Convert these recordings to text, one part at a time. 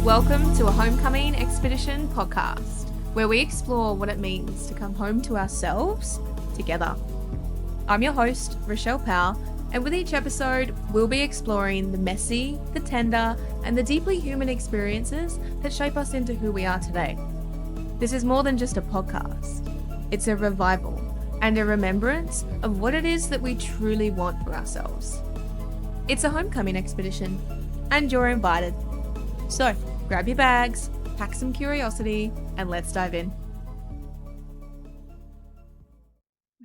Welcome to a Homecoming Expedition podcast, where we explore what it means to come home to ourselves together. I'm your host, Rochelle Powell, and with each episode, we'll be exploring the messy, the tender, and the deeply human experiences that shape us into who we are today. This is more than just a podcast. It's a revival and a remembrance of what it is that we truly want for ourselves. It's a homecoming expedition, and you're invited. So, grab your bags, pack some curiosity, and let's dive in.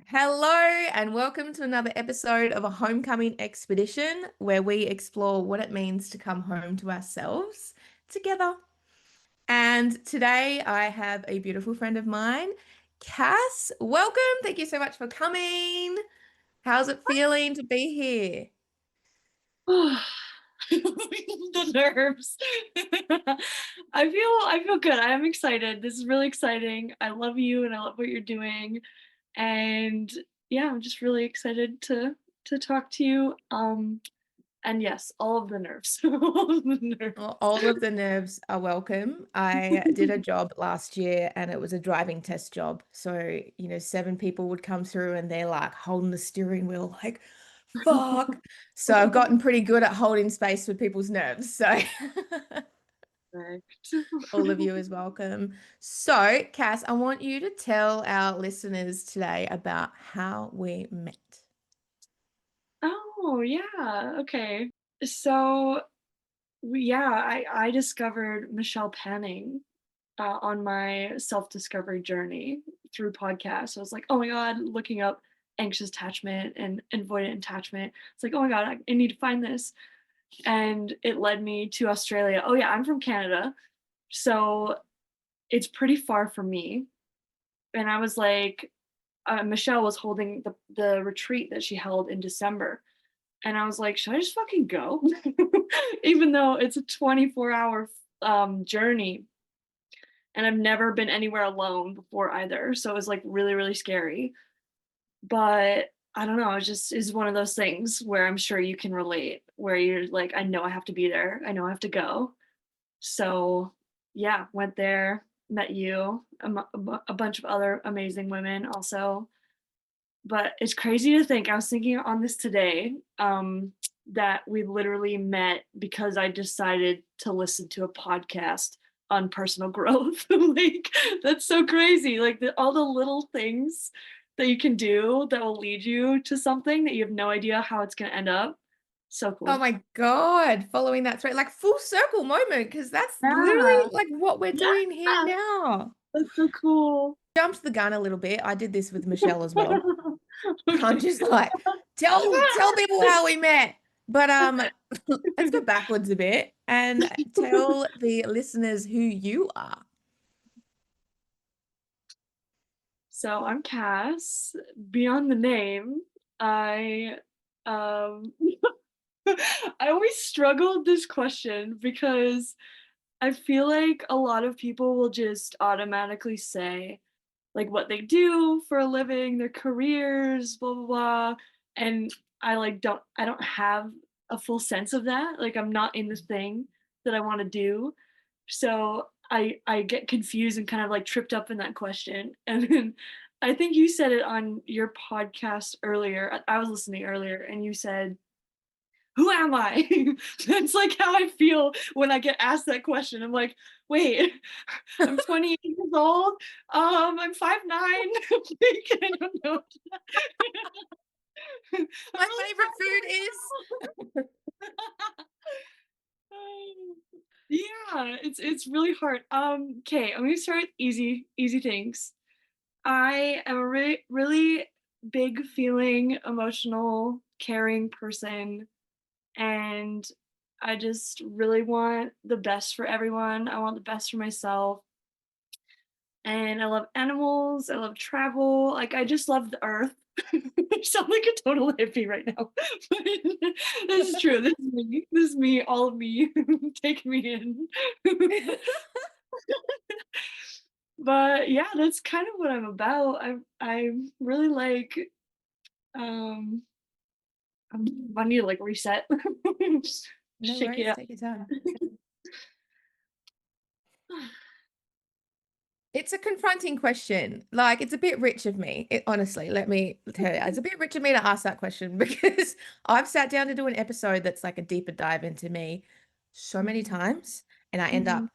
Hello, and welcome to another episode of a homecoming expedition where we explore what it means to come home to ourselves together. And today I have a beautiful friend of mine, Cass. Welcome. Thank you so much for coming. How's it feeling to be here? The nerves. I feel good. I am excited. This is really exciting. I love you and I love what you're doing. And yeah, I'm just really excited to talk to you. And yes, all of the nerves. All of the nerves. All of the nerves are welcome. I did a job last year and it was a driving test job. So, 7 people would come through and they're like holding the steering wheel, like, fuck. So I've gotten pretty good at holding space for people's nerves. So Perfect. all of you is welcome. So, Cass, I want you to tell our listeners today about how we met. Oh yeah. Okay. So yeah, I discovered Michelle Panning on my self-discovery journey through podcasts. So I was like, oh my God, looking up anxious attachment and avoidant attachment. It's like, oh my God, I need to find this. And it led me to Australia. Oh yeah, I'm from Canada. So it's pretty far from me. And I was like, Michelle was holding the retreat that she held in December. And I was like, should I just fucking go? Even though it's a 24-hour journey and I've never been anywhere alone before either. So it was like really, really scary. But I don't know, it just is one of those things where I'm sure you can relate, where you're like, I know I have to be there. I know I have to go. So yeah, went there, met you, a bunch of other amazing women also. But it's crazy to think, I was thinking on this today, that we literally met because I decided to listen to a podcast on personal growth. Like, that's so crazy. Like, all the little things that you can do that will lead you to something that you have no idea how it's going to end up. So Oh cool. my God, following that thread, like full circle moment, because that's Yeah. literally like what we're doing here Yeah. now. That's so cool. Jumped the gun a little bit. I did this with Michelle as well. I'm Okay. just like, tell people how we met. But let's go backwards a bit and tell the listeners who you are. So I'm Cass. Beyond the name, I um I always struggled with this question because I feel like a lot of people will just automatically say like what they do for a living, their careers, blah blah blah. And I don't have a full sense of that. Like I'm not in the thing that I want to do. So I get confused and kind of like tripped up in that question. And then I think you said it on your podcast earlier. I was listening earlier and you said, who am I? That's like how I feel when I get asked that question. I'm like, wait, I'm 28 years old. I'm 5'9". Like, I don't know. I'm My really favorite food is. yeah, it's really hard. Okay, I'm gonna start with easy things. I am a really big feeling, emotional, caring person, and I just really want the best for everyone. I want the best for myself. And I love animals, I love travel, like, I just love the earth. I sound like a total hippie right now, but this is true, this is me, all of me, take me in. But, yeah, that's kind of what I'm about. I really like, um I need to, like, reset. No Shake it worries, up. take your time. It's a confronting question. Like, it's a bit rich of me. Honestly, let me tell you, it's a bit rich of me to ask that question because I've sat down to do an episode that's like a deeper dive into me so many Mhm, times, and I end mhm, up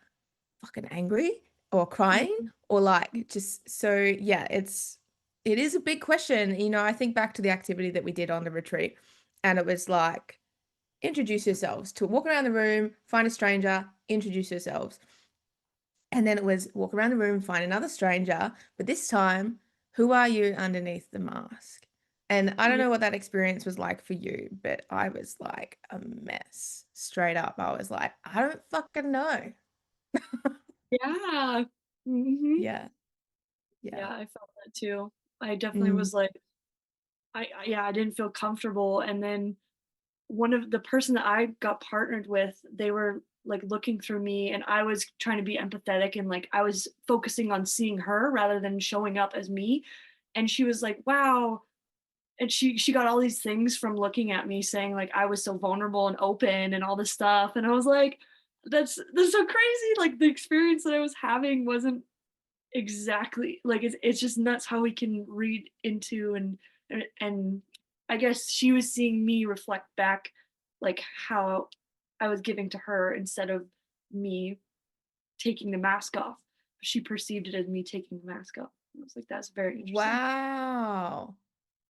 fucking angry or crying mhm, or mhm. like just so yeah, it is a big question. I think back to the activity that we did on the retreat, and it was like introduce yourselves to walk around the room, find a stranger, introduce yourselves. And then it was walk around the room, find another stranger, but this time, who are you underneath the mask? And I don't Yeah. know what that experience was like for you, but I was like a mess. Straight up, I was like, I don't fucking know. Yeah. Mhm. Yeah, yeah. Yeah, I felt that too. I definitely Mm, was like, yeah, I didn't feel comfortable. And then one of the person that I got partnered with, they were like looking through me, and I was trying to be empathetic, and like I was focusing on seeing her rather than showing up as me. And she was like, "Wow." And she got all these things from looking at me, saying like I was so vulnerable and open and all this stuff. And I was like, that's so crazy. Like the experience that I was having wasn't exactly like it's just nuts how we can read into and I guess she was seeing me reflect back like how I was giving to her instead of me taking the mask off. She perceived it as me taking the mask off. I was like, that's very interesting. wow.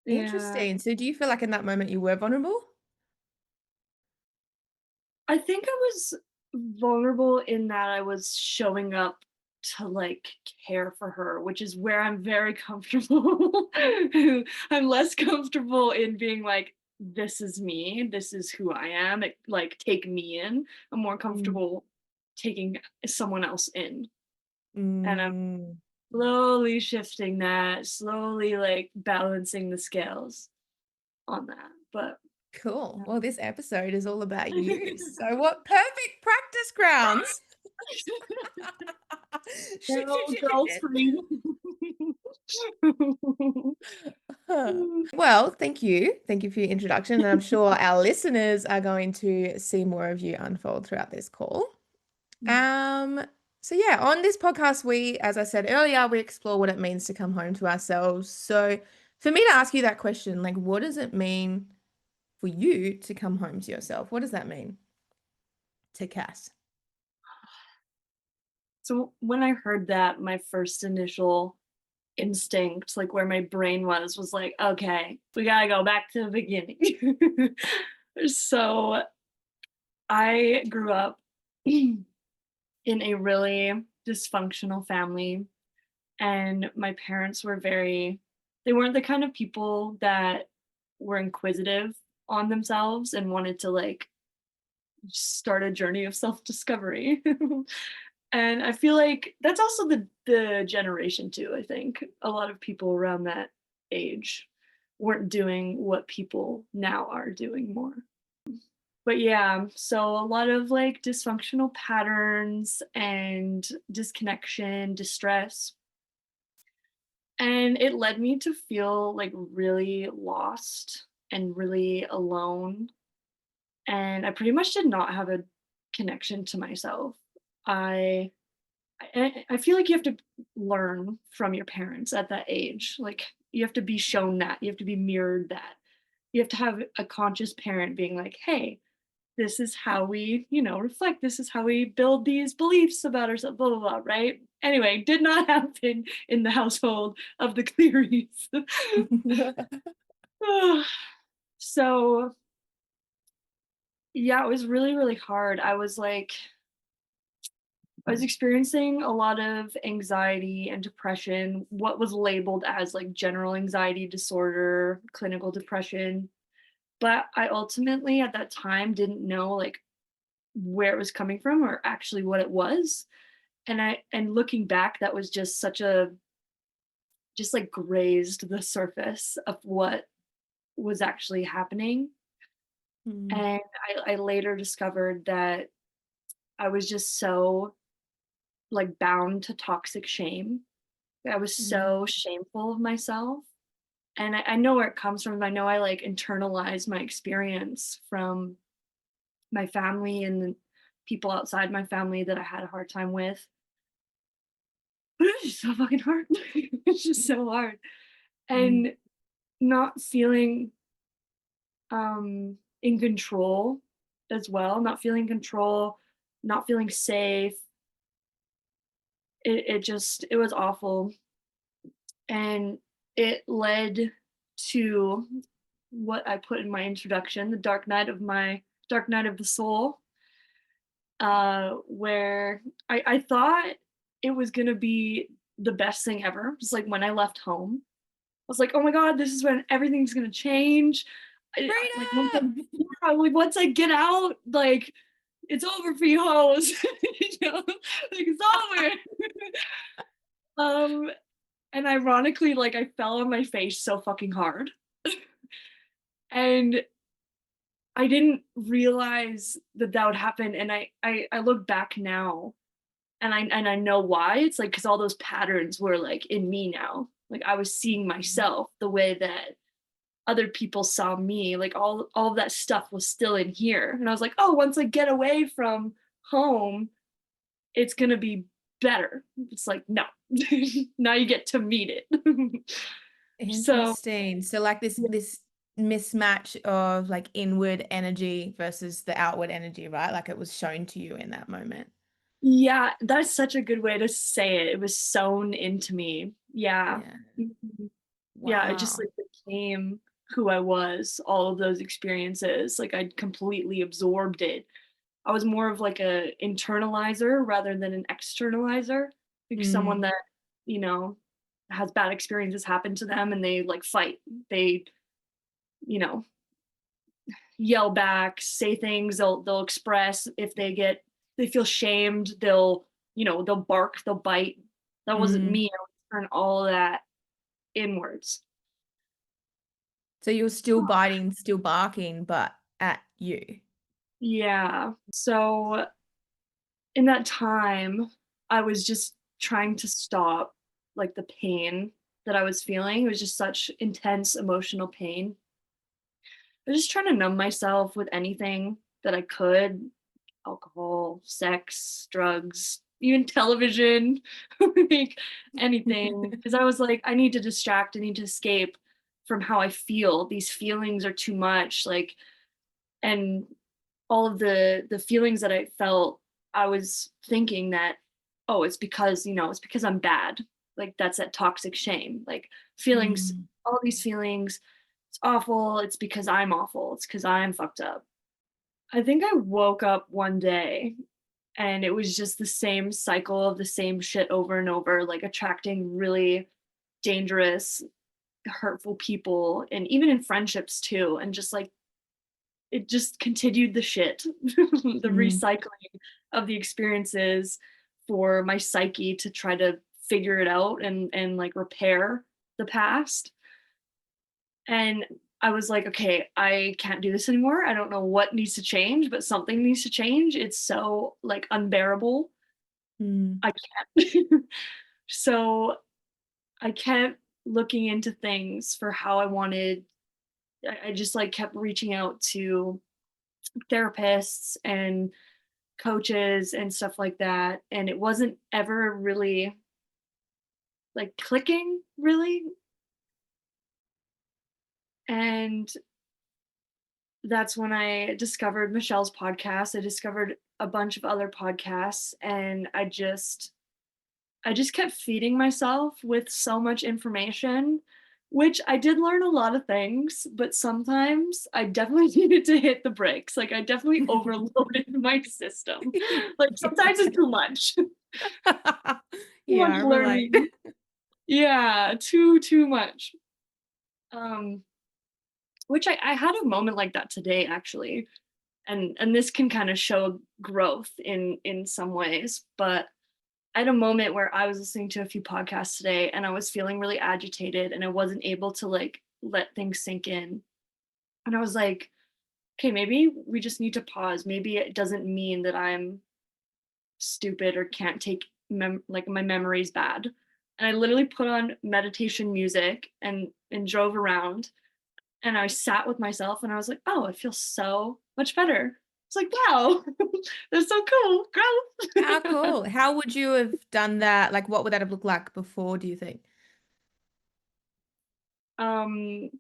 Yeah. Interesting. So do you feel like in that moment you were vulnerable? I think I was vulnerable in that I was showing up to like care for her, which is where I'm very comfortable. I'm less comfortable in being like, this is me, this is who I am. Like, take me in. I'm more Mm. comfortable taking someone else in. And I'm Mm, slowly shifting that, slowly like balancing the scales on that. But cool. yeah. Well, this episode is all about you. So what perfect practice grounds. Shit, shit, Girl, shit, shit, girl shit. scream. Huh. Well, thank you. Thank you for your introduction. And I'm sure our listeners are going to see more of you unfold throughout this call. Um, so yeah, on this podcast, as I said earlier, we explore what it means to come home to ourselves. So for me to ask you that question, like, what does it mean for you to come home to yourself? What does that mean to Cass? So when I heard that, my first initial instinct, like where my brain was like, okay, we gotta go back to the beginning. So I grew up in a really dysfunctional family, and my parents were they weren't the kind of people that were inquisitive on themselves and wanted to like start a journey of self-discovery. And I feel like that's also the generation too, I think. A lot of people around that age weren't doing what people now are doing more. But yeah, so a lot of like dysfunctional patterns and disconnection, distress. And it led me to feel like really lost and really alone. And I pretty much did not have a connection to myself. I I feel like you have to learn from your parents at that age. Like you have to be shown that. You have to be mirrored that. You have to have a conscious parent being like, "Hey, this is how we, reflect. This is how we build these beliefs about ourselves." Blah blah blah. Right? Anyway, did not happen in the household of the Clearys. So yeah, it was really really hard. I was experiencing a lot of anxiety and depression, what was labeled as like general anxiety disorder, clinical depression. But I ultimately at that time didn't know like where it was coming from or actually what it was. And looking back, that was just just like grazed the surface of what was actually happening. Mm, And I later discovered that I was just so like bound to toxic shame. I was mm, so shameful of myself, and I know where it comes from. I know I like internalized my experience from my family and the people outside my family that I had a hard time with. but it's just so fucking hard. It's just so hard. Mm. And not feeling in control as well, not feeling control, not feeling safe. It was awful. And it led to what I put in my introduction, the dark night of the soul, where I thought it was gonna be the best thing ever. Just like when I left home, I was like, "Oh my god, this is when everything's gonna change." Like Freedom! once I get out, like it's over for you hoes. You know, like it's over. um, and ironically, like I fell on my face so fucking hard, and I didn't realize that that would happen. And I look back now, and I know why. It's like because all those patterns were like in me now. Like I was seeing myself the way that other people saw me. Like all of that stuff was still in here, and I was like, oh, once I get away from home, it's gonna be better. It's like no, now you get to meet it. So Interesting. So like this mismatch of like inward energy versus the outward energy, right? Like it was shown to you in that moment. yeah, that's such a good way to say it. It was sewn into me. Yeah. Yeah. Mhm. Yeah, it just Wow. like became who I was, all of those experiences. Like I completely absorbed it. I was more of like a internalizer rather than an externalizer. Like someone Mm, that, you know, has bad experiences happen to them and they like fight. They, you know, yell back, say things, they'll express if they feel shamed, they'll bark, they'll bite. That wasn't mm. me. I would turn all of that inwards. So you're still biting, still barking, but at you. Yeah. So in that time, I was just trying to stop like the pain that I was feeling. It was just such intense emotional pain. I was just trying to numb myself with anything that I could, alcohol, sex, drugs, even television, like anything. Because I was like, I need to distract, I need to escape from how I feel. These feelings are too much. Like, and all of the feelings that I felt, I was thinking that, oh, it's because I'm bad. Like that's that toxic shame. Like feelings, Mm, all these feelings, it's awful. It's because I'm awful. It's because I'm fucked up. I think I woke up one day and it was just the same cycle of the same shit over and over, like attracting really dangerous, hurtful people, and even in friendships too. And just like it just continued the shit, the mm. recycling of the experiences for my psyche to try to figure it out and like repair the past. And I was like, okay, I can't do this anymore. I don't know what needs to change, but something needs to change. It's so like unbearable. Mm, I can't. So I kept looking into things for how I wanted. I just like kept reaching out to therapists and coaches and stuff like that. And it wasn't ever really like clicking, really. And that's when I discovered Michelle's podcast. I discovered a bunch of other podcasts and I just kept feeding myself with so much information, which I did learn a lot of things, but sometimes I definitely needed to hit the brakes. Like I definitely overloaded my system. Like sometimes it's too much. Too yeah, I much relate. learning. Yeah, too much. Um, which I had a moment like that today actually. And this can kind of show growth in some ways, but I had a moment where I was listening to a few podcasts today and I was feeling really agitated and I wasn't able to like let things sink in. And I was like, okay, maybe we just need to pause. Maybe it doesn't mean that I'm stupid or can't take like my memory's bad. And I literally put on meditation music and drove around and I sat with myself and I was like, oh, it feels so much better. It's like, wow, that's so cool. How Growth. cool. How would you have done that? Like, what would that have looked like before, do you think? um,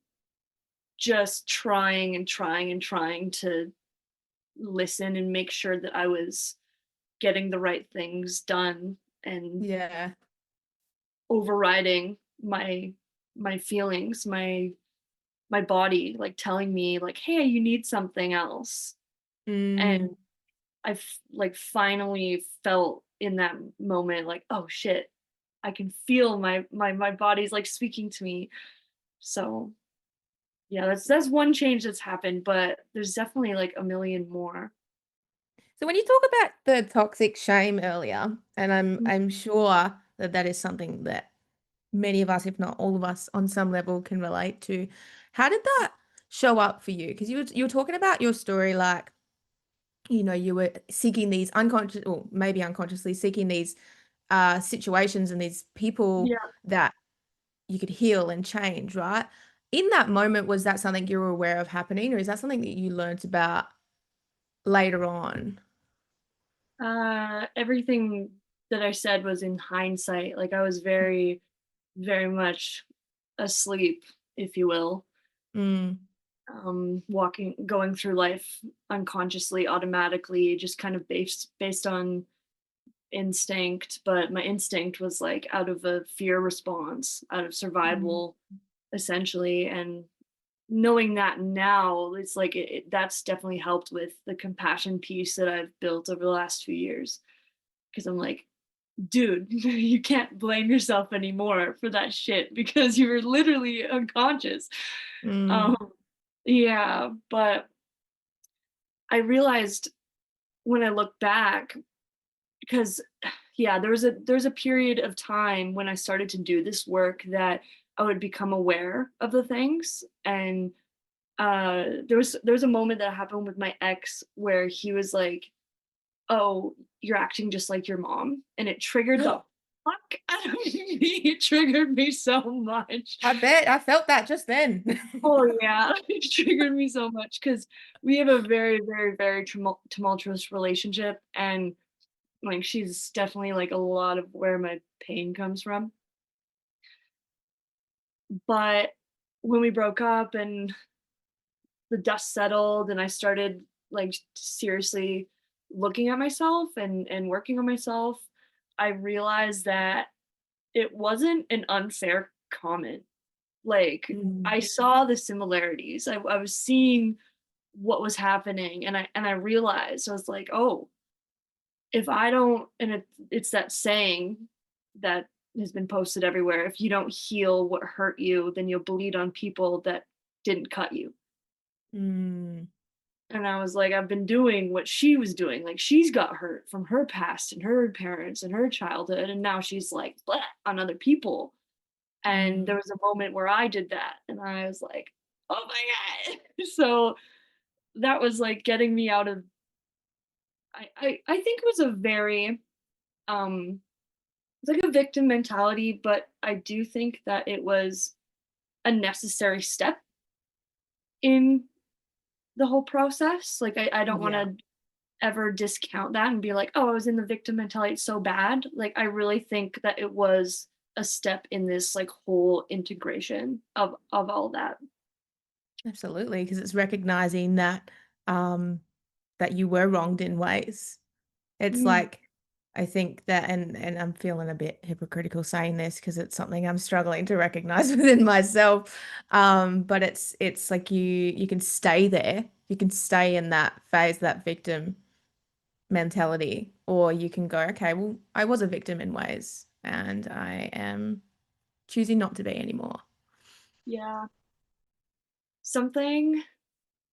just trying and trying and trying to listen and make sure that I was getting the right things done and Yeah. overriding my feelings, my body like telling me like, "Hey, you need something else." Mm, And I've like finally felt in that moment like, "Oh shit, I can feel my body's like speaking to me." So, yeah, that's one change that's happened, but there's definitely like a million more. so when you talk about the toxic shame earlier, and I'm Mm, I'm sure that that is something that many of us, if not all of us, on some level can relate to. How did that show up for you? Because you were talking about your story like, you were seeking these unconscious, or maybe unconsciously seeking these situations and these people yeah. that you could heal and change, right? In that moment, was that something you were aware of happening, or is that something that you learned about later on? Everything that I said was in hindsight. Like I was very, very much asleep, if you will. Mm, Walking, going through life unconsciously, automatically, just kind of based on instinct. But my instinct was like out of a fear response, out of mm, survival, essentially. And knowing that now, it's like that's definitely helped with the compassion piece that I've built over the last few years. Because I'm like, dude, you can't blame yourself anymore for that shit because you were literally unconscious. mm, Um, yeah, but I realized when I look back, because yeah, there's a period of time when I started to do this work that I would become aware of the things. And there was a moment that happened with my ex where he was like, "Oh, you're acting just like your mom," and it triggered the fuck out of me. It triggered me so much. I bet I felt that just then. Oh yeah, it triggered me so much because we have a very, very, very tumultuous relationship, and like she's definitely like a lot of where my pain comes from. But when we broke up and the dust settled, and I started like seriously looking at myself and working on myself, I realized that it wasn't an unfair comment. Like Mm, I saw the similarities. I was seeing what was happening, and I realized I was like, "Oh, if I don't," and it's that saying that has been posted everywhere, "If you don't heal what hurt you, then you'll bleed on people that didn't cut you." mm, And I was like, I've been doing what she was doing. Like she's got hurt from her past and her parents and her childhood, and now she's like bleh, on other people. And there mm. was a moment where I did that, and I was like, "Oh my god!" So that was like getting me out of. I think it was a very it's like a victim mentality, but I do think that it was a necessary step in the whole process. Like I don't want Yeah, to ever discount that and be like, "Oh, I was in the victim mentality, it's so bad." Like I really think that it was a step in this like whole integration of all that. absolutely. Because it's recognizing that um that you were wronged in ways. It's Mm, like I think that, and I'm feeling a bit hypocritical saying this because it's something I'm struggling to recognize within myself. But it's like you can stay there. You can stay in that phase, that victim mentality, or you can go, okay, well, I was a victim in ways, and I am choosing not to be anymore. yeah. Something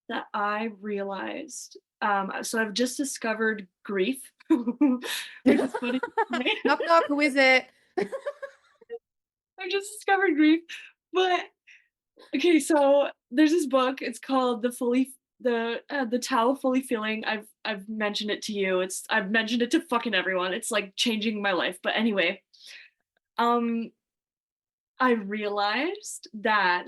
that I realized, so I've just discovered grief, which is funny. Knock knock, who is it? I just discovered grief, but okay, so there's this book. It's called the Tao of Fully Feeling. I've mentioned it to you. I've mentioned it to fucking everyone. It's like changing my life. But anyway, um, I realized that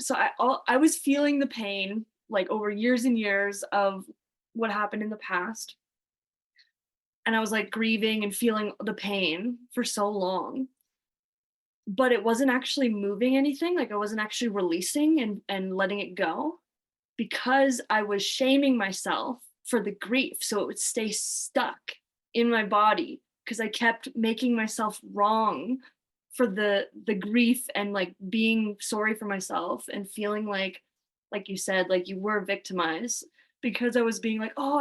I was feeling the pain like over years and years of what happened in the past, and I was like grieving and feeling the pain for so long, but it wasn't actually moving anything. Like I wasn't actually releasing and letting it go because I was shaming myself for the grief. So it would stay stuck in my body because I kept making myself wrong for the grief and like being sorry for myself and feeling like you said, like you were victimized because I was being like, oh,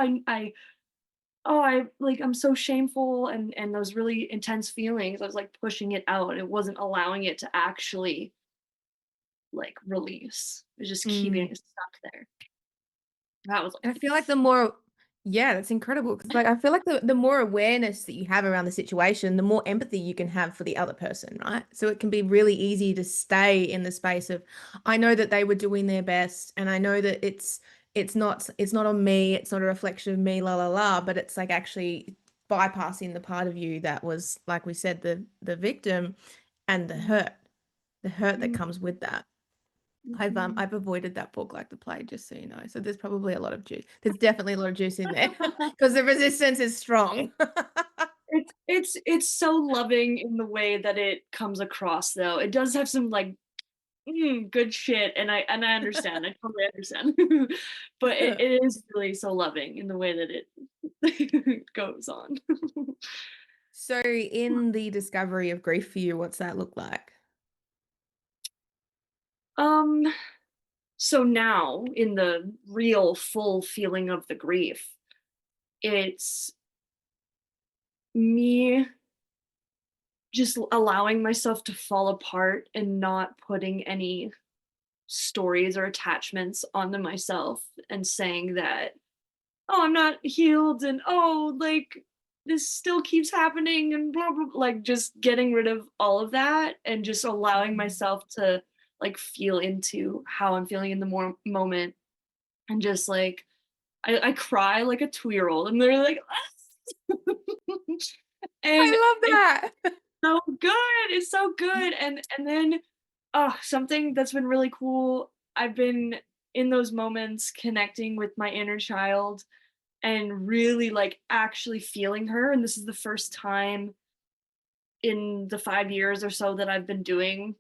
I like I'm so shameful and those really intense feelings. I was like pushing it out. It wasn't allowing it to actually like release. It was just keeping Mm. it stuck there. That was I like feel like the more yeah, that's incredible because like I feel like the more awareness that you have around the situation, the more empathy you can have for the other person, right? So it can be really easy to stay in the space of I know that they were doing their best and I know that it's not on me, it's not a reflection of me, la la la, but it's like actually bypassing the part of you that was like we said the victim and Mhm, the hurt that mhm, comes with that. mhm. I've avoided that book like the plague, just so you know. So there's probably a lot of juice. There's definitely a lot of juice in there because the resistance is strong. It's so loving in the way that it comes across though. It does have some like good shit and I understand. I totally understand. But it is really so loving in the way that it goes on. So in the discovery of grief for you, what's that look like? Um so now in the real full feeling of the grief, it's me just allowing myself to fall apart and not putting any stories or attachments onto myself and saying that, "Oh, I'm not healed," and, "Oh, like, this still keeps happening," and blah, blah, like, just getting rid of all of that and just allowing Mhm. myself to, like, feel into how I'm feeling in the moment and just, like I cry like a two-year-old, and they're like, and I love it's that. so good, it's so good, and then oh, something that's been really cool, I've been in those moments connecting with my inner child and really, like, actually feeling her, and this is the first time in the 5 years or so that I've been doing,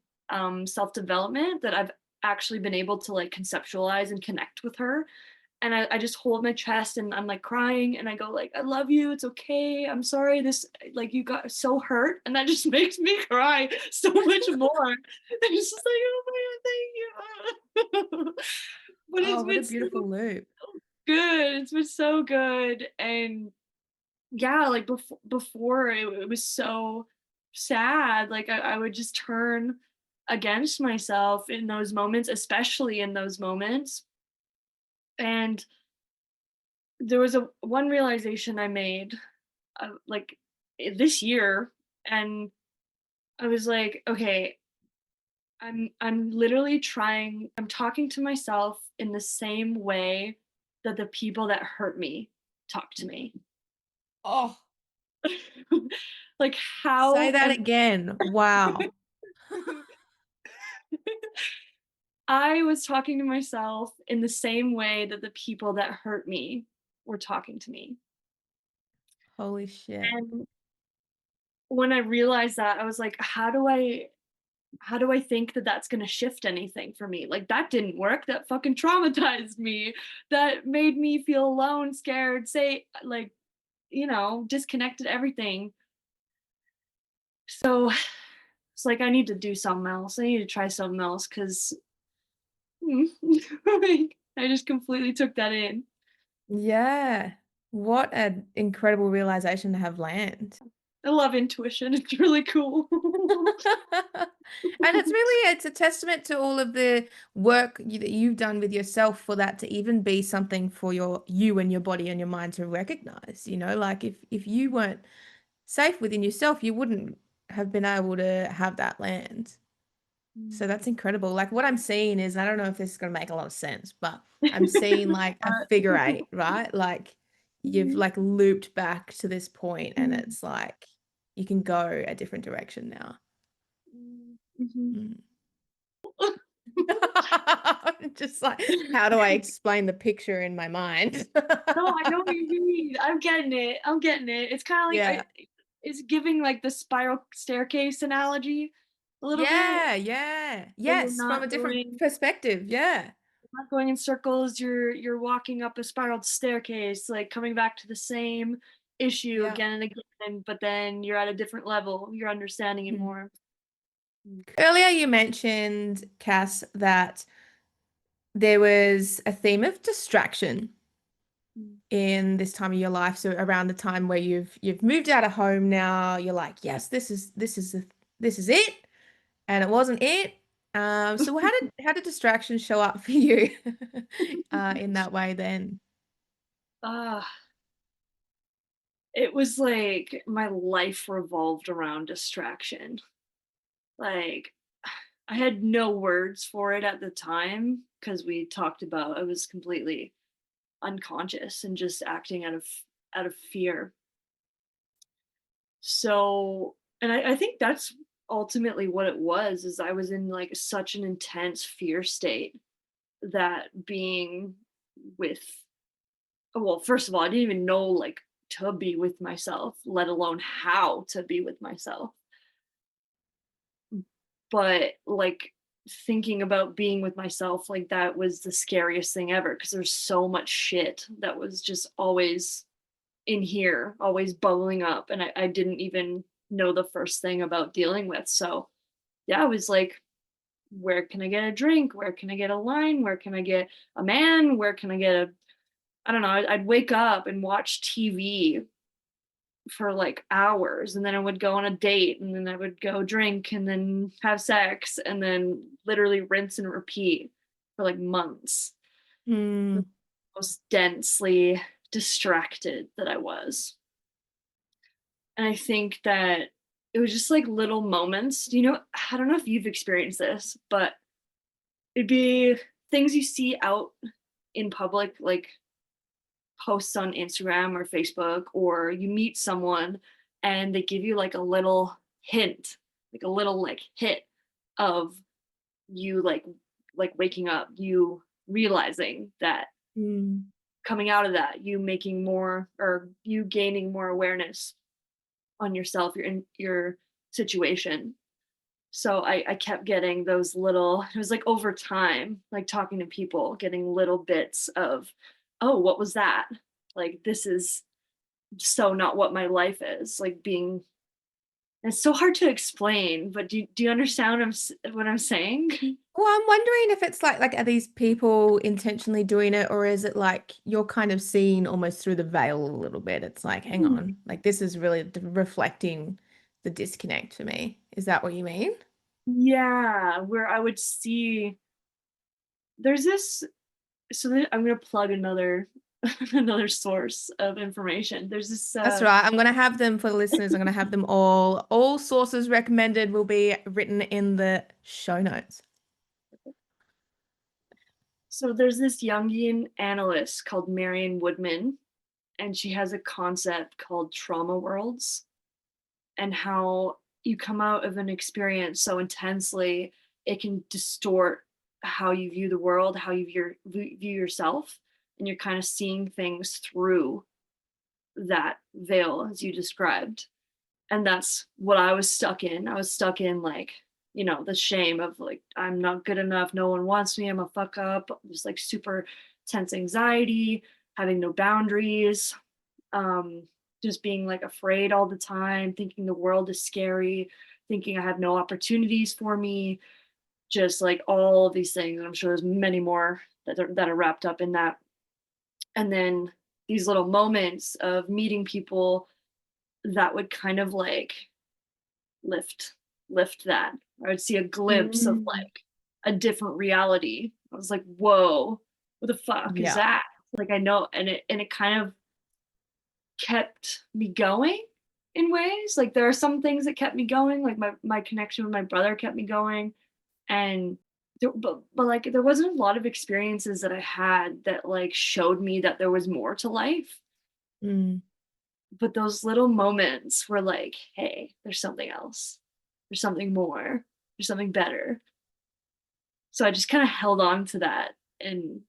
self-development that I've actually been able to, like, conceptualize and connect with her, and I just hold my chest and I'm, like, crying, and I go, like, "I love you, it's okay, I'm sorry this like, you got so hurt," and that just makes me cry so much more. It's just like, "Oh my god, thank you." But it's Oh, what a been so beautiful loop. good, it's been so good, and yeah, like, before it was so sad, like, I would just turn against myself in those moments, especially in those moments, and there was a one realization I made, like, this year, and I was like, "Okay, I'm literally trying I'm talking to myself in the same way that the people that hurt me talk to me." Oh, Like, say how that am again. Wow. I was talking to myself in the same way that the people that hurt me were talking to me, Holy shit. and when I realized that, I was like, how do I think that that's gonna shift anything for me? Like, that didn't work, that fucking traumatized me, that made me feel alone, scared, say like, disconnected, everything. So, it's like, I need to do something else, I need to try something else 'cause like, I just completely took that in. Yeah. What an incredible realization to have land. I love intuition, it's really cool. And it's a testament to all of the work that you've done with yourself for that to even be something for you and your body and your mind to recognize, like if you weren't safe within yourself, you wouldn't have been able to have that land. So Mm. that's incredible. Like what I'm seeing is, I don't know if this is going to make a lot of sense, but I'm seeing like a figure eight, right? Like you've Mhm, like looped back to this point and mhm, it's like you can go a different direction now. mhm, mhm. Mm. Just like, how do I explain the picture in my mind? No, I know what you mean. I'm getting it. I'm getting it. It's kind of like Yeah. it's giving like the spiral staircase analogy a little bit. Yeah, yeah. Where you're Yes, from a different going perspective. Yeah. not going in circles, you're walking up a spiraled staircase, like coming back to the same issue Yeah. again and again, but then you're at a different level. You're understanding it Mhm. more. Earlier, you mentioned, Cass, that there was a theme of distraction Mm. in this time of your life. So around the time where you've moved out of home now, you're like, yes, this is it, and it wasn't it. So how did distractions show up for you in that way then? Ah, it was like my life revolved around distraction. Like I had no words for it at the time because we talked about I was completely unconscious and just acting out of fear. So, and I think that's ultimately what it was is I was in like such an intense fear state that being with well, first of all, I didn't even know like to be with myself, let alone how to be with myself. But like thinking about being with myself like that was the scariest thing ever because there's so much shit that was just always in here, always bubbling up, and I didn't even know the first thing about dealing with. So yeah, I was like, where can I get a drink? Where can I get a line? Where can I get a man? Where can I get a I don't know, I'd wake up and watch TV for like hours, and then I would go on a date, and then I would go drink and then have sex and then literally rinse and repeat for like months. The Hmm. most densely distracted that I was. And I think that it was just like little moments. You know, I don't know if you've experienced this, but it'd be things you see out in public, like posts on Instagram or Facebook, or you meet someone and they give you like a little hint, like a little like hit of you like waking up, you realizing that Hmm. coming out of that, you making more or you gaining more awareness on yourself, your situation. So I kept getting those little, it was like over time, like talking to people, getting little bits of, oh, what was that? Like, this is so not what my life is. Like, being, it's so hard to explain, but do you understand what I'm saying? Well, I'm wondering if it's like are these people intentionally doing it, or is it like you're kind of seeing almost through the veil a little bit? It's like, hang Mm. on, like this is really reflecting the disconnect for me. Is that what you mean? Yeah, where I would see there's this I'm gonna plug another another source of information. There's this That's right. I'm gonna have them for the listeners. I'm gonna have them all. All sources recommended will be written in the show notes. so there's this Jungian analyst called Marion Woodman, and she has a concept called trauma worlds, and how you come out of an experience so intensely, it can distort how you view the world, how you view yourself, and you're kind of seeing things through that veil, as you described. And that's what I was stuck in. I was stuck in like, you know, the shame of like, I'm not good enough. No one wants me. I'm a fuck up. Just like super tense anxiety, having no boundaries, um, just being like afraid all the time, thinking the world is scary, thinking I have no opportunities for me, just like all of these things. And I'm sure there's many more that are wrapped up in that. And then these little moments of meeting people that would kind of like lift that. I would see a glimpse of Mm. like a different reality. I was like, whoa, what the fuck is Yeah. that? Like I know, and it kind of kept me going in ways. Like there are some things that kept me going, like my connection with my brother kept me going. And but like there wasn't a lot of experiences that I had that like showed me that there was more to life. Mm. But those little moments were like, hey, there's something else. There's something more. There's something better. So I just kind of held on to that. And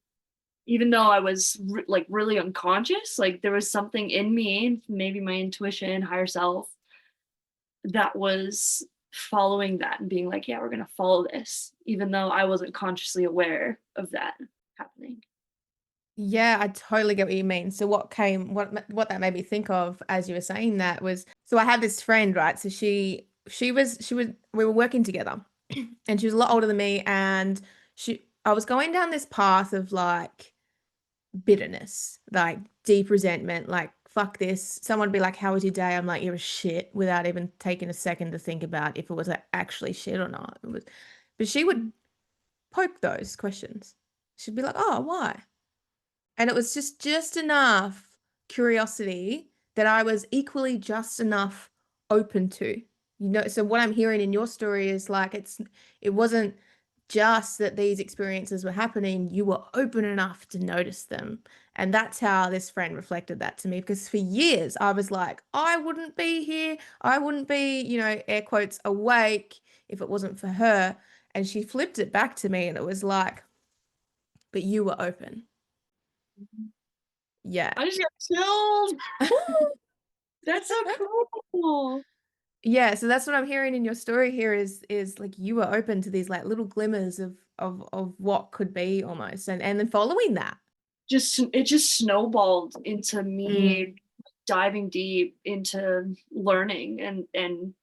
even though I was like really unconscious, like there was something in me, maybe my intuition, higher self, that was following that and being like, yeah, we're going to follow this, even though I wasn't consciously aware of that happening. Yeah, I totally get what you mean. So what that made me think of as you were saying that was, so I had this friend, right? So she was we were working together and she was a lot older than me, and I was going down this path of like bitterness, like deep resentment, like fuck this. Someone would be like, "How was your day?" I'm like, "You're a shit," without even taking a second to think about if it was actually shit or not. But she would poke those questions. She'd be like, "Oh, why?" And it was just enough curiosity that I was equally just enough open to. So what I'm hearing in your story is like it wasn't just that these experiences were happening, you were open enough to notice them. And that's how this friend reflected that to me, because for years I was like, I wouldn't be here. I wouldn't be, air quotes, awake if it wasn't for her. And she flipped it back to me and it was like, but you were open. Yeah. I just got chilled. That's so cool. Yeah, so that's what I'm hearing in your story here is like you were open to these like little glimmers of what could be almost, and then following that. It just snowballed into Mm, me diving deep into learning and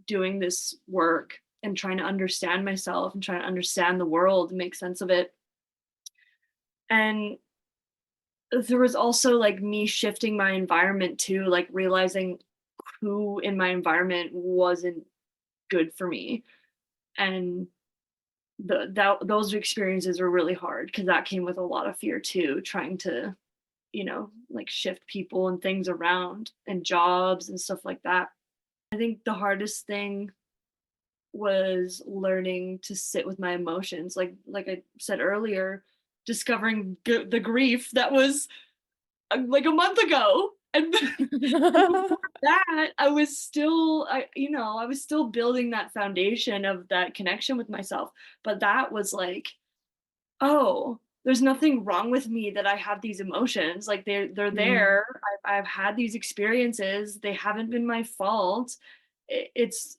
doing this work and trying to understand myself and trying to understand the world and make sense of it. And there was also like me shifting my environment too, like realizing who in my environment wasn't good for me. And those experiences were really hard because that came with a lot of fear too, trying to, like shift people and things around and jobs and stuff like that. I think the hardest thing was learning to sit with my emotions. Like I said earlier, discovering the grief that was like a month ago. And before that, I was still building that foundation of that connection with myself. But that was like, oh, there's nothing wrong with me that I have these emotions. Like they're mm, there. I've had these experiences. They haven't been my fault. It's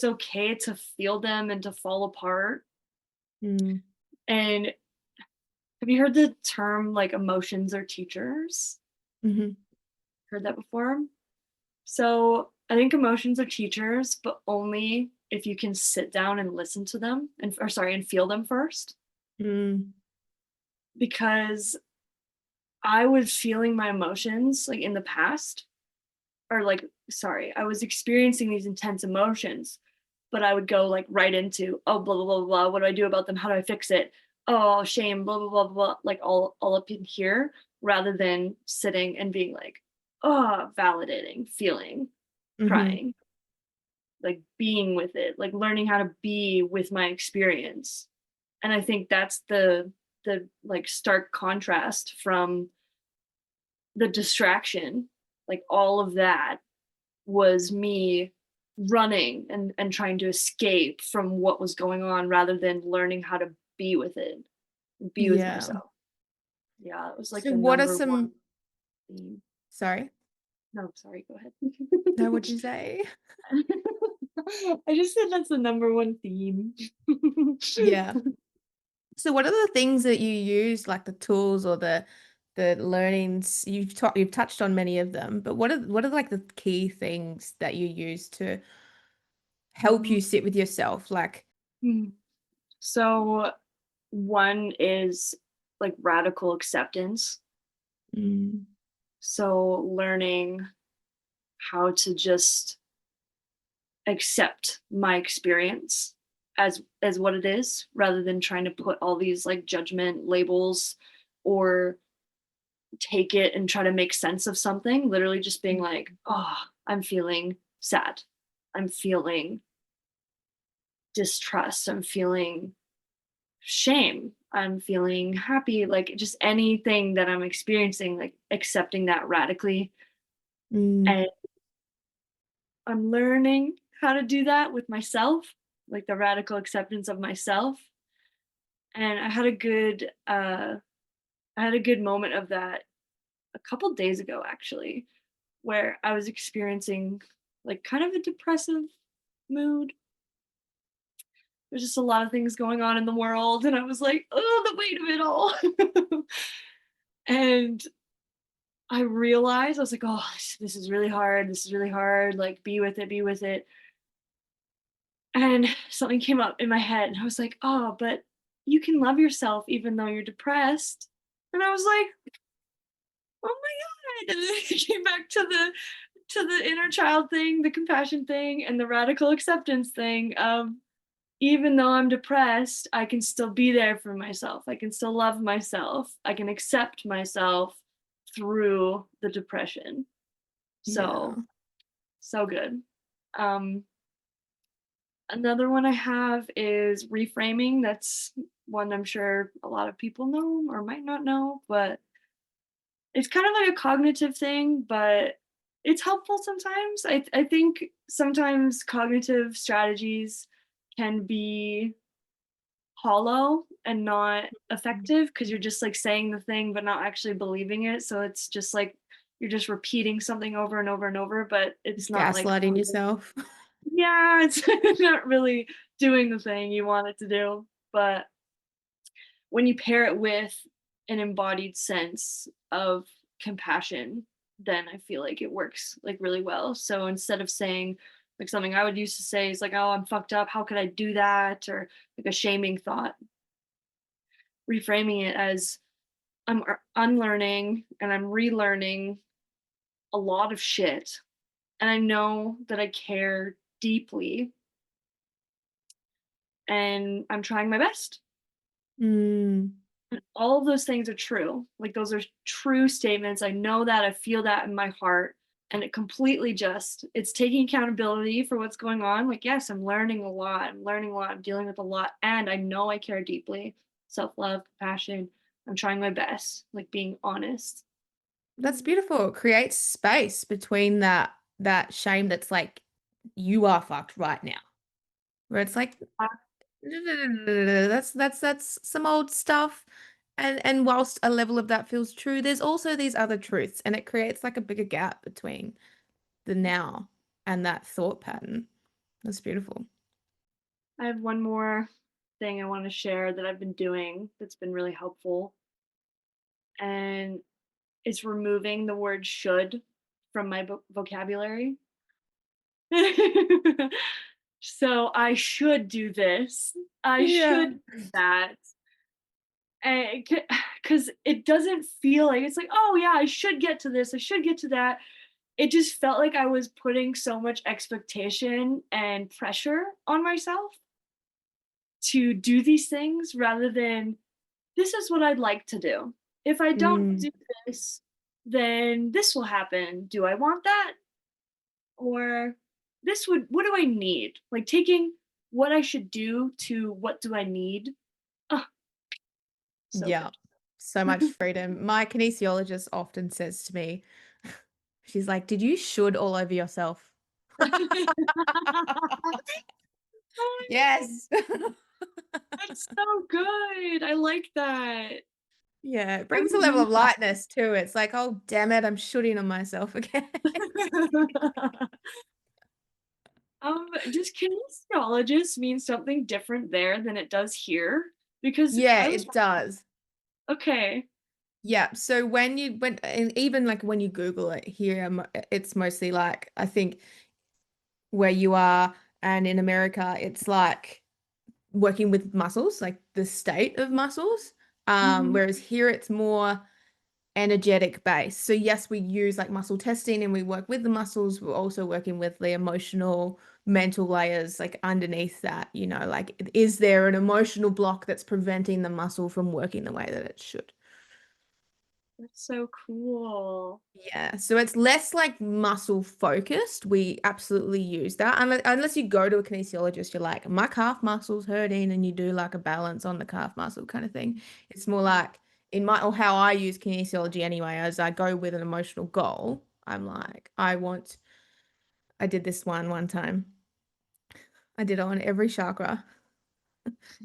okay to feel them and to fall apart. mm, And have you heard the term like emotions are teachers? mhm, Heard that before? So I think emotions are teachers, but only if you can sit down and listen to them and feel them first. mm, Because I was feeling my emotions like in the past, or like, sorry, I was experiencing these intense emotions, but I would go like right into, oh, blah, blah, blah, blah. What do I do about them? How do I fix it? Oh, shame, blah, blah, blah, blah, like all up in here, rather than sitting and being like, oh, validating, feeling, mhm. crying, like being with it, like learning how to be with my experience. And I think that's the like stark contrast from the distraction. Like all of that was me running and trying to escape from what was going on rather than learning how to be with it, be with Yeah. myself. Yeah, it was like So the what are number one some, theme. sorry, No, sorry, go ahead. no, what'd you say? I just said that's the number one theme. Yeah. So what are the things that you use, like the tools or the learnings? You've touched on many of them, but what are like the key things that you use to help Mhm. you sit with yourself? Like, Mhm. So one is like radical acceptance. mm, So learning how to just accept my experience as what it is rather than trying to put all these like judgment labels or take it and try to make sense of something, literally just being like, oh, I'm feeling sad, I'm feeling distrust, I'm feeling shame, I'm feeling happy, like just anything that I'm experiencing, like accepting that radically. mm, And I'm learning how to do that with myself, like the radical acceptance of myself. And I had a good moment of that a couple days ago actually, where I was experiencing like kind of a depressive mood. There's just a lot of things going on in the world, and I was like, oh, the weight of it all. And I realized I was like, oh, this is really hard. This is really hard. Like, be with it, be with it. And something came up in my head, and I was like, oh, but you can love yourself even though you're depressed. And I was like, oh my God. And then it came back to the inner child thing, the compassion thing, and the radical acceptance thing of even though I'm depressed, I can still be there for myself. I can still love myself. I can accept myself through the depression. Yeah. So, so good. Um, Another one I have is reframing. That's one I'm sure a lot of people know or might not know, but it's kind of like a cognitive thing, but it's helpful sometimes. I think sometimes cognitive strategies can be hollow and not effective because you're just like saying the thing but not actually believing it. So it's just like you're just repeating something over and over and over, but it's not like Gaslighting yourself. yeah, it's not really doing the thing you want it to do. But when you pair it with an embodied sense of compassion, then I feel like it works like really well. So instead of saying like something I would used to say is like, oh, I'm fucked up. How could I do that? Or like a shaming thought, reframing it as I'm unlearning and I'm relearning a lot of shit. And I know that I care deeply and I'm trying my best. Mm. And all of those things are true. Like those are true statements. I know that. I feel that in my heart. And it completely just, it's taking accountability for what's going on. Like, yes, I'm learning a lot. I'm learning a lot. I'm dealing with a lot. And I know I care deeply. Self love, compassion. I'm trying my best, like being honest. That's beautiful. It creates space between that shame that's like you are fucked right now. Where it's like that's some old stuff. And whilst a level of that feels true, there's also these other truths, and it creates like a bigger gap between the now and that thought pattern. That's beautiful. I have one more thing I want to share that I've been doing that's been really helpful. And it's removing the word should from my vocabulary. So I should do this. I Yeah. should do that. Because it doesn't feel like it's like, oh yeah, I should get to this. I should get to that. It just felt like I was putting so much expectation and pressure on myself to do these things rather than this is what I'd like to do. If I don't Mm, do this, then this will happen. Do I want that? Or this would what do I need? Like taking what I should do to what do I need? Oh, so yeah. good. So much freedom. My kinesiologist often says to me, she's like, "Did you should all over yourself?" Oh my God, Yes. that's so good. I like that. Yeah, it I'm brings a gonna level use of lightness too. It's like, oh, damn it, I'm shooting on myself again. that. Does kinesiologist mean something different there than it does here? Because Yeah, I was it does. okay. Yeah. So and even like when you Google it here, it's mostly like, I think where you are and in America, it's like working with muscles, like the state of muscles. Mhm. Whereas here it's more energetic base. So yes, we use like muscle testing and we work with the muscles. We're also working with the emotional, mental layers like underneath that, like is there an emotional block that's preventing the muscle from working the way that it should? That's so cool. Yeah, so it's less like muscle focused. We absolutely use that. Unless you go to a kinesiologist, you're like, my calf muscle's hurting, and you do like a balance on the calf muscle kind of thing. It's more like or how I use kinesiology anyway, as I go with an emotional goal. I'm like, I did this one time. I did it on every chakra.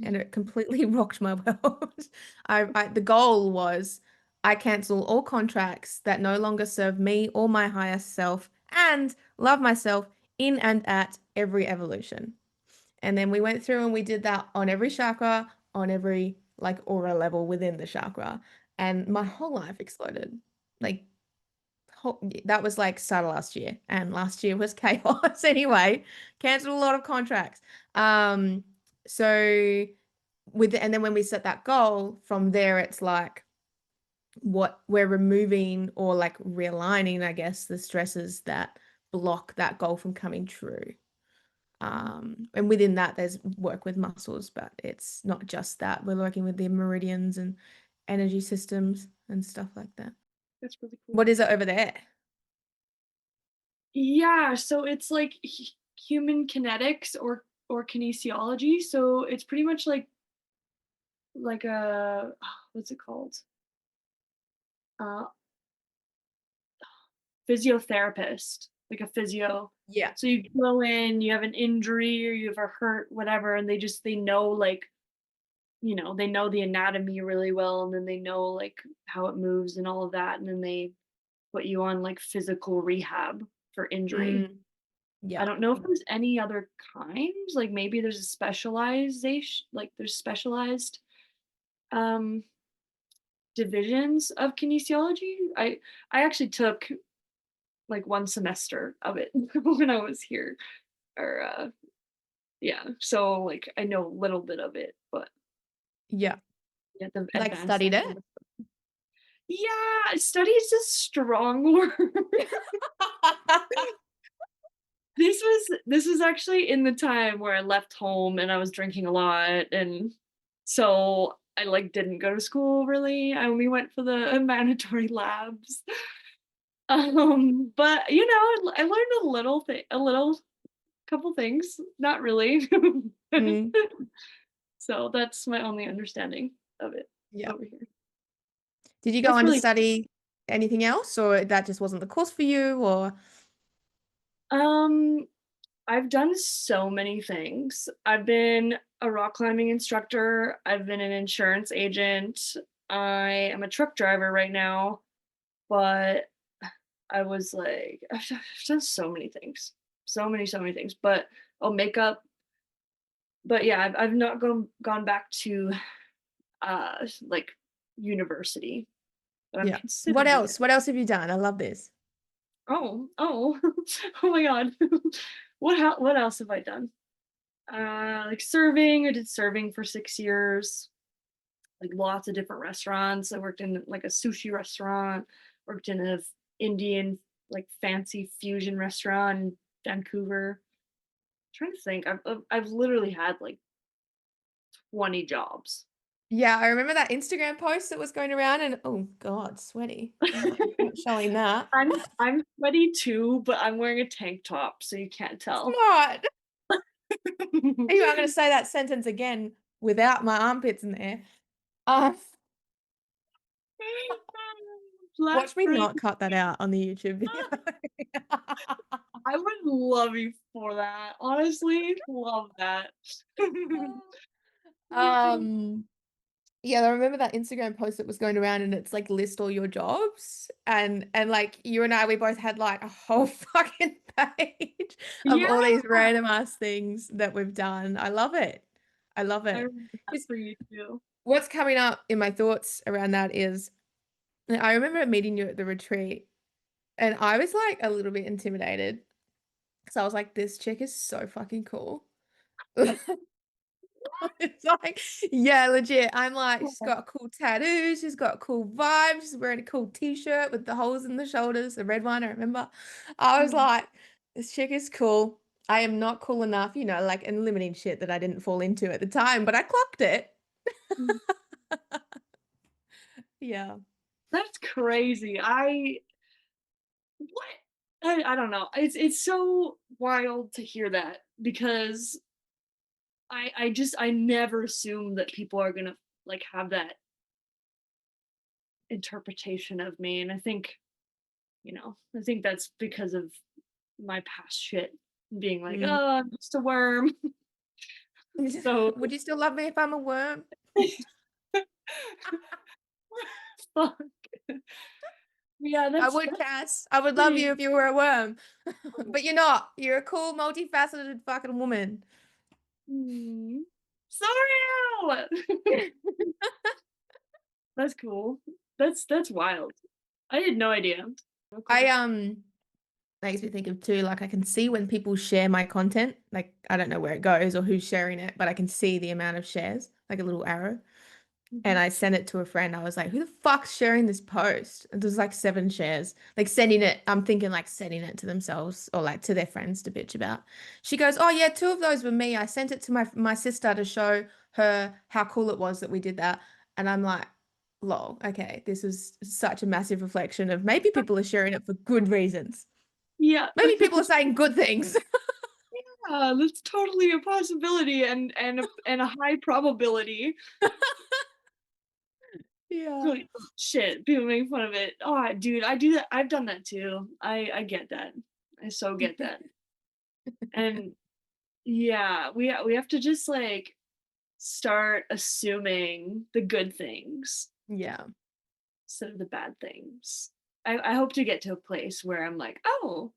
and it completely rocked my world. The goal was I cancel all contracts that no longer serve me or my higher self and love myself in and at every evolution. And then we went through and we did that on every chakra, on every like aura level within the chakra, and my whole life exploded. Like that was like start of last year, and last year was chaos anyway. Canceled a lot of contracts. So and then when we set that goal, from there it's like what we're removing or like realigning, I guess, the stresses that block that goal from coming true. And within that, there's work with muscles, but it's not just that. We're working with the meridians and energy systems and stuff like that. That's really cool. What is it over there? Yeah, so it's like human kinetics or kinesiology. So it's pretty much like a what's it called? Uh, physiotherapist, like a physio. Yeah. So you go in, you have an injury or you have a hurt, whatever, and they know like they know the anatomy really well, and then they know like how it moves and all of that, and then they put you on like physical rehab for injury. Mm, I yeah. don't know if there's any other kinds, like maybe there's a specialization, like there's specialized um divisions of kinesiology. I actually took like one semester of it when I was here, or yeah, so like I know a little bit of it, but Yeah. yeah, the Like advanced studied level. it? Yeah, study is a strong word. This was actually in the time where I left home and I was drinking a lot, and so I like didn't go to school really. I only went for the mandatory labs. But I learned a little couple things, not really. Mm, So that's my only understanding of it yeah. over here. Did you go That's on to really study anything else, or that just wasn't the course for you, or? um I've done so many things. I've been a rock climbing instructor, I've been an insurance agent, I am a truck driver right now, but I was like, I've done so many things. So many things. But oh, makeup. But yeah, I've not gone back to like university, but I'm Yeah. What considering else? it. What else have you done? I love this. Oh, oh my god. What else have I done? Like serving. I did serving for 6 years, like lots of different restaurants. I worked in like a sushi restaurant, worked in a Indian like fancy fusion restaurant in Vancouver. Trying to think. I've literally had like 20 jobs. Yeah, I remember that Instagram post that was going around, and oh God, sweaty. Not showing that. I'm sweaty too, but I'm wearing a tank top, so you can't tell. Smart. Anyway, I'm going to say that sentence again without my armpits in there. Uh, Flat Watch me frame. not cut that out on the YouTube video. I would love you for that. Honestly, love that. um, yeah, I remember that Instagram post that was going around, and it's like list all your jobs, and like you and I, we both had like a whole fucking page of Yeah, all these random ass things that we've done. I love it. I love I it. remember that 'Cause for you too. what's coming up in my thoughts around that is I remember meeting you at the retreat, and I was like a little bit intimidated. So I was like, this chick is so fucking cool. It's like, yeah, legit. I'm like, she's got a cool tattoo. She's got a cool vibe. She's wearing a cool t-shirt with the holes in the shoulders, the red one, I remember. I was Mm, like, this chick is cool. I am not cool enough, like, and limiting shit that I didn't fall into at the time, but I clocked it. mm. Yeah. That's crazy. What? I don't know. It's so wild to hear that because I never assume that people are gonna like have that interpretation of me, and I think that's because of my past shit being like, Mm. oh, I'm just a worm. So Would you still love me if I'm a worm? fuck. Yeah, I that's would, Cass. I would love pretty. you if you were a worm. But you're not. You're a cool, multifaceted fucking woman. Mm. So real. That's cool. That's wild. I had no idea. No clue. I makes me think of too, like I can see when people share my content. Like I don't know where it goes or who's sharing it, but I can see the amount of shares, like a little arrow. And Mhm. I sent it to a friend. I was like, who the fuck's sharing this post? And there's like 7 shares. Like sending it, I'm thinking like sending it to themselves or like to their friends to bitch about. She goes, oh yeah, 2 of those were me. I sent it to my sister to show her how cool it was that we did that. And I'm like, lol, okay, this is such a massive reflection of maybe people are sharing it for good reasons. Yeah. Maybe people are saying good things. That's totally a possibility and a high probability. Yeah. Like, shit, people make fun of it. Oh, dude, I do that. I've done that too. I get that. I so get that. And yeah, we have to just like start assuming the good things Yeah. instead of the bad things. I hope to get to a place where I'm like, oh,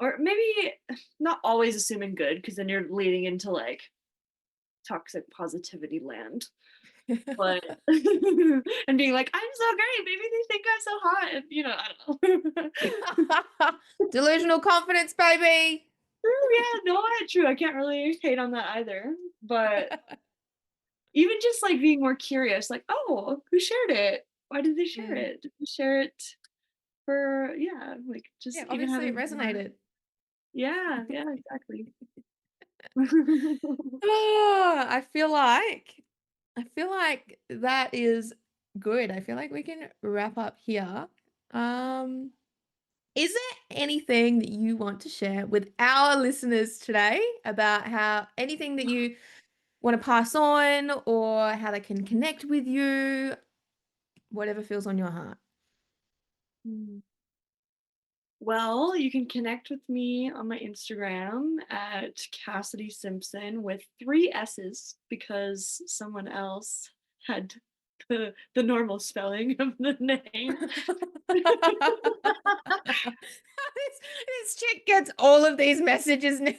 or maybe not always assuming good, because then you're leading into like toxic positivity land. But and being like, I'm so great, maybe they think I'm so hot, and I don't know. Delusional confidence, baby. True, yeah, no, true. I can't really hate on that either. But even just like being more curious, like, oh, who shared it? Why did they share Mm. it? Did they share it for, yeah, like just Yeah, even obviously it having more, resonated. yeah, yeah, exactly. Oh, I feel like that is good. I feel like we can wrap up here. Um, is there anything that you want to share with our listeners today about how anything that you want to pass on or how they can connect with you, whatever feels on your heart? Mm. Well, you can connect with me on my Instagram at Cassidy Simpson with 3 S's because someone else had the normal spelling of the name. This chick gets all of these messages now.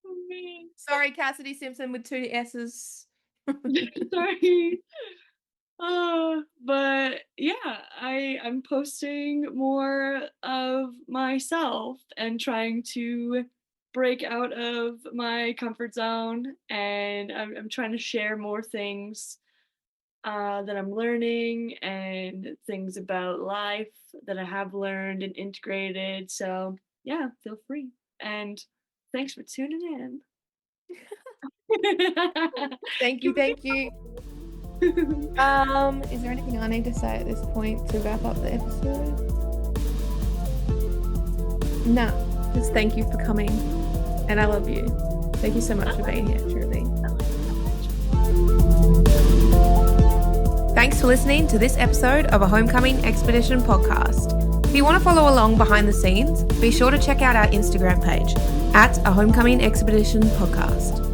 Oh, man. Sorry, Cassidy Simpson with 2 S's. Sorry. But yeah, I'm posting more of myself and trying to break out of my comfort zone, and I'm trying to share more things that I'm learning and things about life that I have learned and integrated. So yeah, feel free. And thanks for tuning in. Thank you, thank you. Is there anything I need to say at this point to wrap up the episode? No, just thank you for coming, and I love you. Thank you so much for being here, truly. Thanks for listening to this episode of a Homecoming Expedition podcast. If you want to follow along behind the scenes, be sure to check out our Instagram page at a Homecoming Expedition podcast.